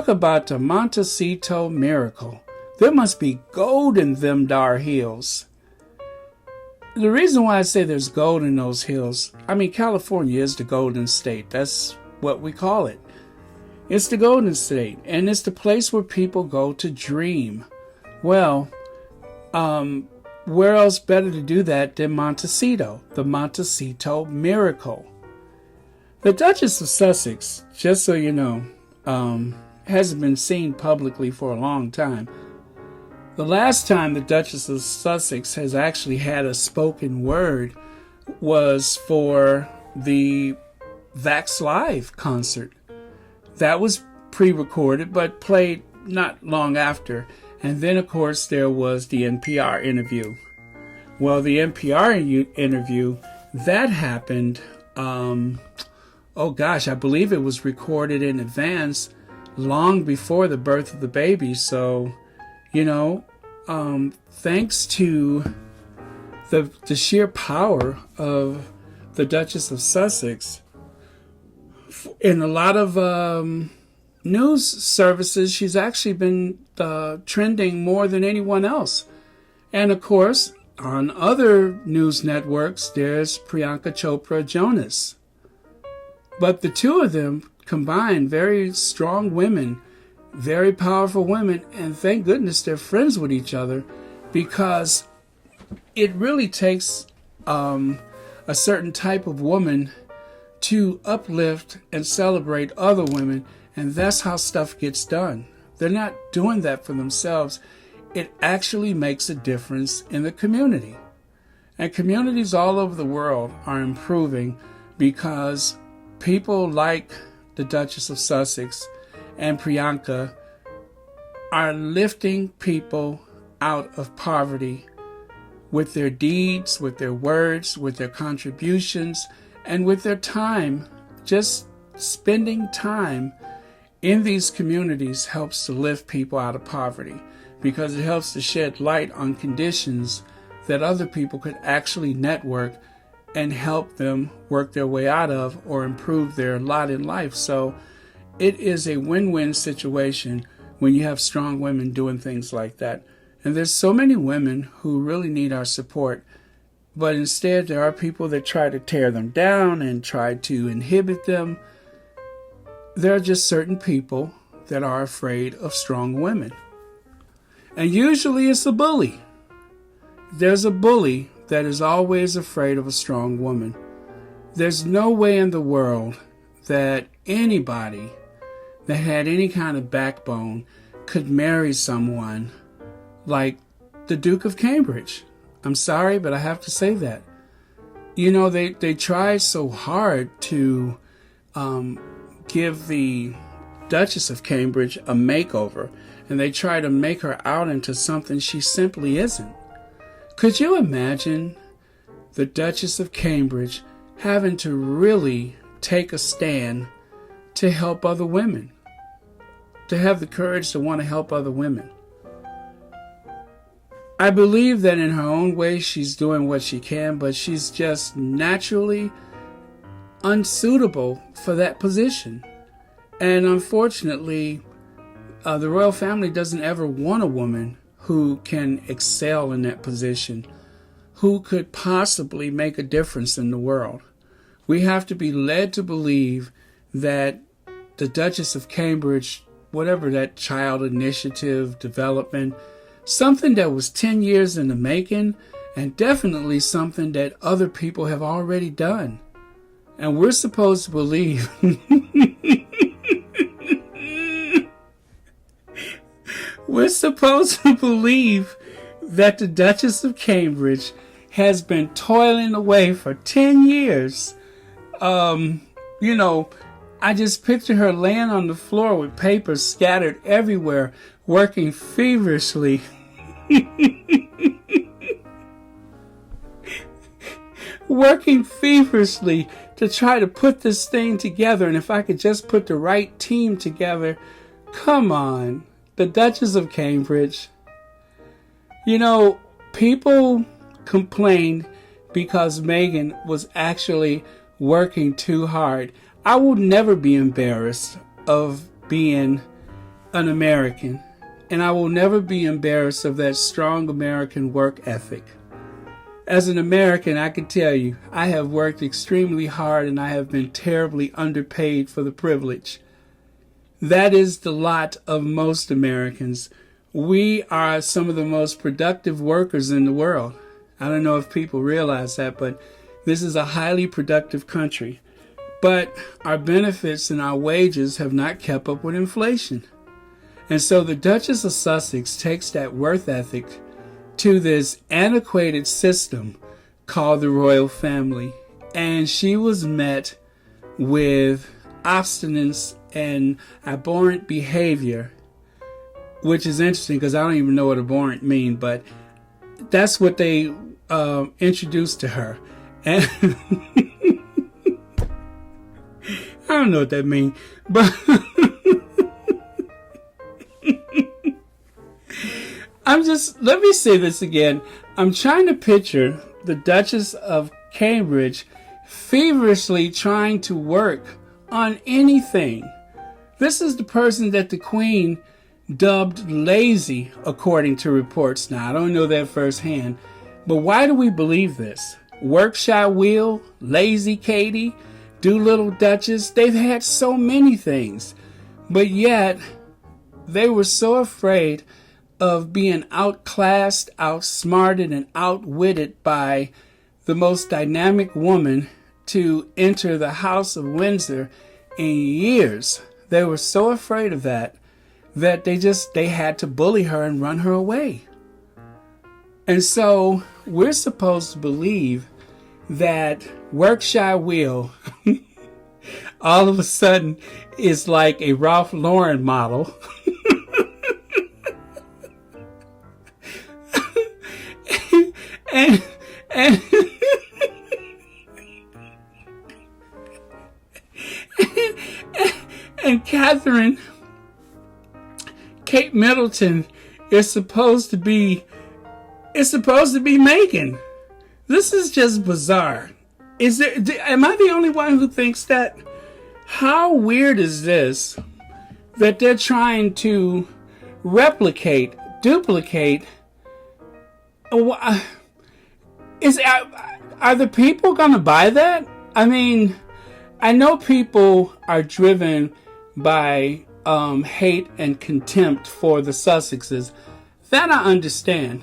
Talk about the Montecito miracle. There must be gold in them dar hills. The reason why I say there's gold in those hills, California is the Golden State. That's what we call it. It's the Golden State, and it's the place where people go to dream. Well, where else better to do that than Montecito, the Montecito miracle? The Duchess of Sussex, just so you know, hasn't been seen publicly for a long time. The last time the Duchess of Sussex has actually had a spoken word was for the Vax Live concert. That was pre-recorded, but played not long after. And then, of course, there was the NPR interview. Well, the NPR interview, that happened, I believe it was recorded in advance long before the birth of the baby. So, thanks to the sheer power of the Duchess of Sussex, in a lot of news services, she's actually been trending more than anyone else. And of course, on other news networks, there's Priyanka Chopra Jonas. But the two of them combined, very strong women, very powerful women, and thank goodness they're friends with each other, because it really takes a certain type of woman to uplift and celebrate other women, and that's how stuff gets done. They're not doing that for themselves. It actually makes a difference in the community. And communities all over the world are improving because people like the Duchess of Sussex and Priyanka are lifting people out of poverty with their deeds, with their words, with their contributions, and with their time. Just spending time in these communities helps to lift people out of poverty, because it helps to shed light on conditions that other people could actually network and help them work their way out of or improve their lot in life. So it is a win-win situation when you have strong women doing things like that. And there's so many women who really need our support, but instead there are people that try to tear them down and try to inhibit them. There are just certain people that are afraid of strong women. And usually it's a bully. There's a bully that is always afraid of a strong woman. There's no way in the world that anybody that had any kind of backbone could marry someone like the Duke of Cambridge. I'm sorry, but I have to say that. They try so hard to give the Duchess of Cambridge a makeover, and they try to make her out into something she simply isn't. Could you imagine the Duchess of Cambridge having to really take a stand to help other women, to have the courage to want to help other women? I believe that in her own way she's doing what she can, but she's just naturally unsuitable for that position. And unfortunately, the royal family doesn't ever want a woman who can excel in that position, who could possibly make a difference in the world. We have to be led to believe that the Duchess of Cambridge, whatever that child initiative development, something that was 10 years in the making, and definitely something that other people have already done. And we're supposed to believe we're supposed to believe that the Duchess of Cambridge has been toiling away for 10 years. I just picture her laying on the floor with papers scattered everywhere, working feverishly. Working feverishly to try to put this thing together. And if I could just put the right team together, come on, the Duchess of Cambridge. People complained because Meghan was actually working too hard. I will never be embarrassed of being an American, and I will never be embarrassed of that strong American work ethic. As an American, I can tell you, I have worked extremely hard and I have been terribly underpaid for the privilege. That is the lot of most Americans. We are some of the most productive workers in the world. I don't know if people realize that, but this is a highly productive country. But our benefits and our wages have not kept up with inflation. And so the Duchess of Sussex takes that work ethic to this antiquated system called the royal family. And she was met with obstinance and abhorrent behavior, which is interesting because I don't even know what abhorrent mean, but that's what they introduced to her. And I don't know what that means, but let me say this again. I'm trying to picture the Duchess of Cambridge feverishly trying to work on anything. This is the person that the Queen dubbed lazy, according to reports. Now, I don't know that firsthand, but why do we believe this? Workshop Will, Lazy Katie, Doolittle Duchess, they've had so many things, but yet they were so afraid of being outclassed, outsmarted, and outwitted by the most dynamic woman to enter the House of Windsor in years. They were so afraid of that they had to bully her and run her away. And so we're supposed to believe that Workshire Will all of a sudden is like a Ralph Lauren model. and and Kate Middleton is supposed to be Meghan. This is just bizarre. Am I the only one who thinks that? How weird is this that they're trying to duplicate? Are the people gonna buy that? I mean, I know people are driven by hate and contempt for the Sussexes. That I understand.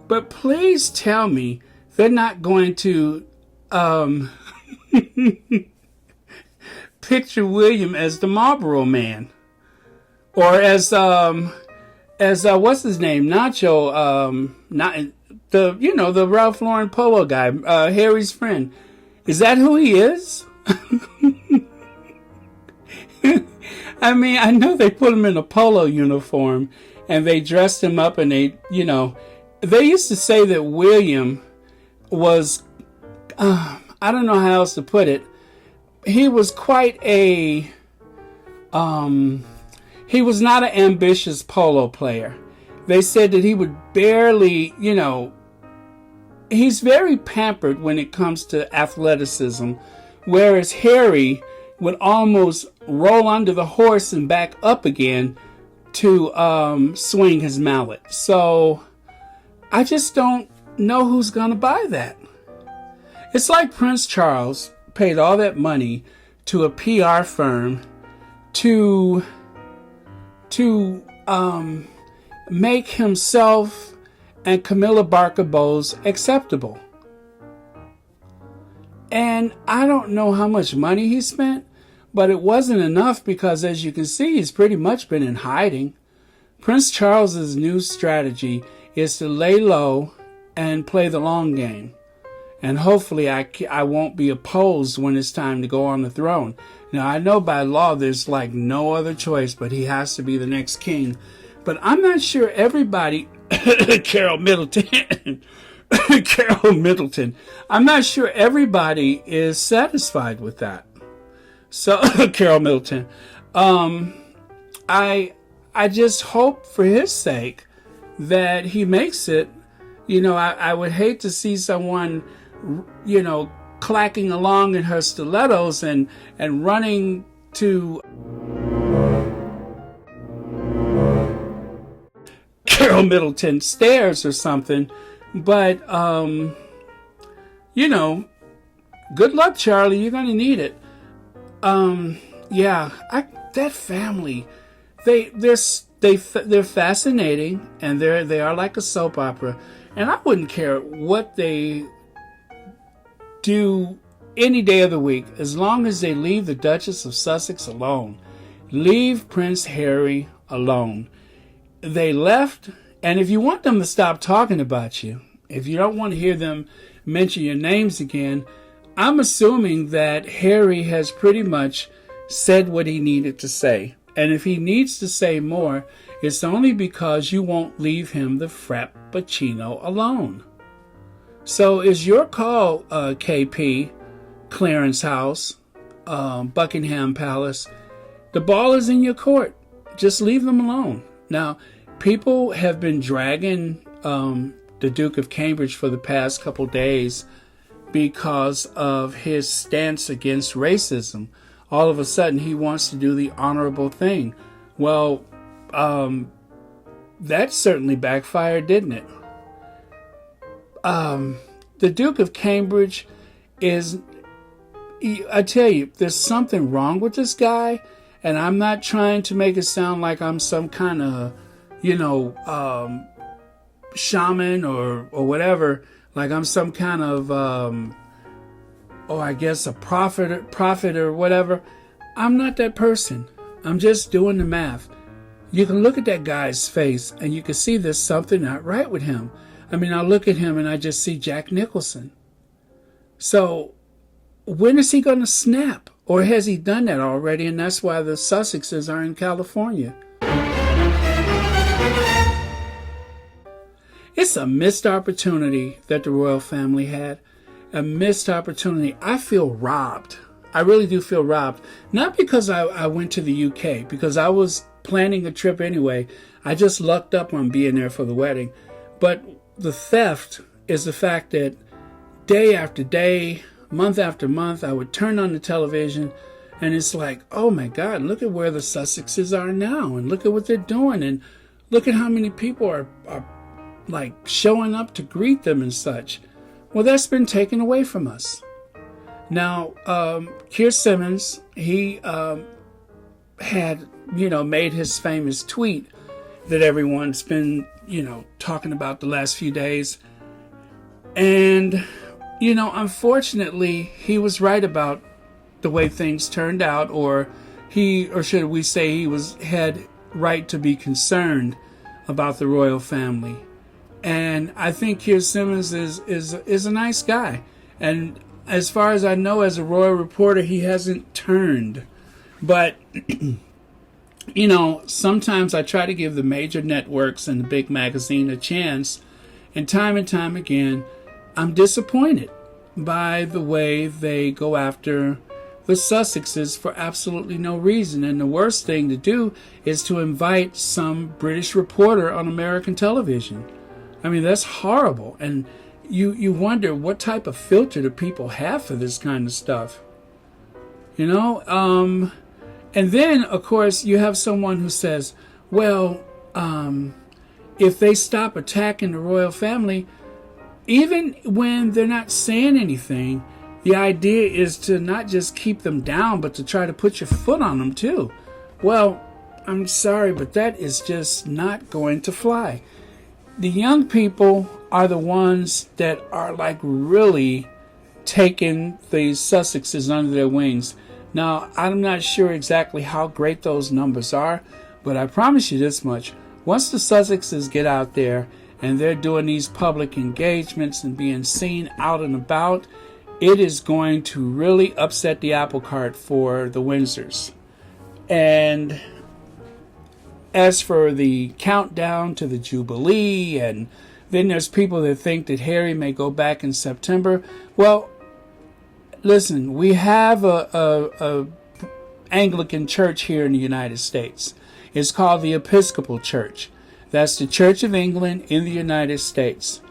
But please tell me they're not going to picture William as the Marlboro Man, or as what's his name, Nacho, not the Ralph Lauren polo guy, Harry's friend. Is that who he is? I mean, I know they put him in a polo uniform and they dressed him up, and they used to say that William was, I don't know how else to put it. He was quite he was not an ambitious polo player. They said that he would barely, he's very pampered when it comes to athleticism, whereas Harry would almost roll under the horse and back up again to swing his mallet. So I just don't know who's going to buy that. It's like Prince Charles paid all that money to a PR firm to make himself and Camilla Parker Bowles acceptable. And I don't know how much money he spent, but it wasn't enough because, as you can see, he's pretty much been in hiding. Prince Charles's new strategy is to lay low and play the long game. And hopefully I won't be opposed when it's time to go on the throne. Now, I know by law there's like no other choice, but he has to be the next king. But I'm not sure everybody... Carol Middleton. I'm not sure everybody is satisfied with that. So, Carol Middleton. I just hope for his sake that he makes it. I would hate to see someone, clacking along in her stilettos and running to Middleton stairs or something. But, good luck, Charlie. You're going to need it. That family, they're fascinating, and they are like a soap opera. And I wouldn't care what they do any day of the week, as long as they leave the Duchess of Sussex alone. Leave Prince Harry alone. They left, and if you want them to stop talking about you, if you don't want to hear them mention your names again, I'm assuming that Harry has pretty much said what he needed to say. And if he needs to say more, it's only because you won't leave him the frappuccino alone. So it's your call, KP, Clarence House, Buckingham Palace. The ball is in your court. Just leave them alone. Now, people have been dragging the Duke of Cambridge for the past couple days because of his stance against racism. All of a sudden, he wants to do the honorable thing. Well, that certainly backfired, didn't it? The Duke of Cambridge is, I tell you, there's something wrong with this guy, and I'm not trying to make it sound like I'm some kind of, shaman or whatever, like I'm some kind of, a prophet or whatever. I'm not that person. I'm just doing the math. You can look at that guy's face and you can see there's something not right with him. I mean, I look at him and I just see Jack Nicholson. So when is he going to snap? Or has he done that already? And that's why the Sussexes are in California. It's a missed opportunity that the royal family had. A missed opportunity. I feel robbed. I really do feel robbed. Not because I went to the UK, because I was planning a trip anyway. I just lucked up on being there for the wedding. But the theft is the fact that day after day, month after month, I would turn on the television and it's like, oh my God, look at where the Sussexes are now and look at what they're doing and look at how many people are like showing up to greet them and such. Well, that's been taken away from us. Now, Keir Simmons, he had, made his famous tweet that everyone's been, talking about the last few days. And, unfortunately, he was right about the way things turned out, or should we say he had right to be concerned about the royal family. And I think Keir Simmons is a nice guy. And as far as I know, as a royal reporter, he hasn't turned. But, sometimes I try to give the major networks and the big magazine a chance. And time again, I'm disappointed by the way they go after the Sussexes for absolutely no reason. And the worst thing to do is to invite some British reporter on American television. I mean, that's horrible. And you wonder what type of filter do people have for this kind of stuff. And then, of course, you have someone who says, well, if they stop attacking the royal family, even when they're not saying anything, the idea is to not just keep them down, but to try to put your foot on them too. Well, I'm sorry, but that is just not going to fly. The young people are the ones that are like really taking the Sussexes under their wings. Now, I'm not sure exactly how great those numbers are, but I promise you this much. Once the Sussexes get out there and they're doing these public engagements and being seen out and about, it is going to really upset the apple cart for the Windsors. And as for the countdown to the Jubilee, and then there's people that think that Harry may go back in September. Well, listen, we have a Anglican church here in the United States. It's called the Episcopal Church. That's the Church of England in the United States.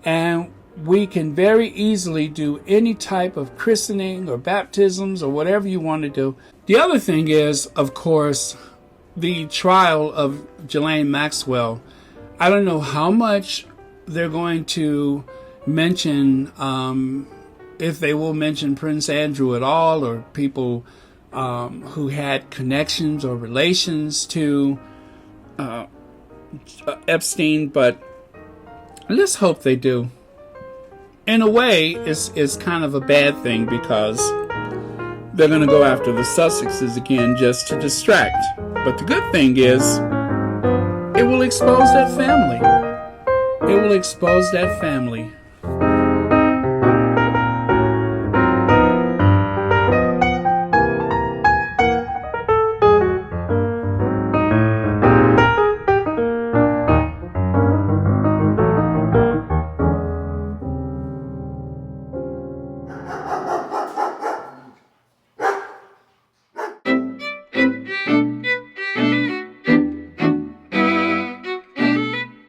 And we can very easily do any type of christening or baptisms or whatever you want to do. The other thing is, of course, the trial of Ghislaine Maxwell. I don't know how much they're going to mention, if they will mention Prince Andrew at all, or people who had connections or relations to Epstein, but let's hope they do. In a way, it's kind of a bad thing, because they're going to go after the Sussexes again just to distract. But the good thing is, it will expose that family. It will expose that family.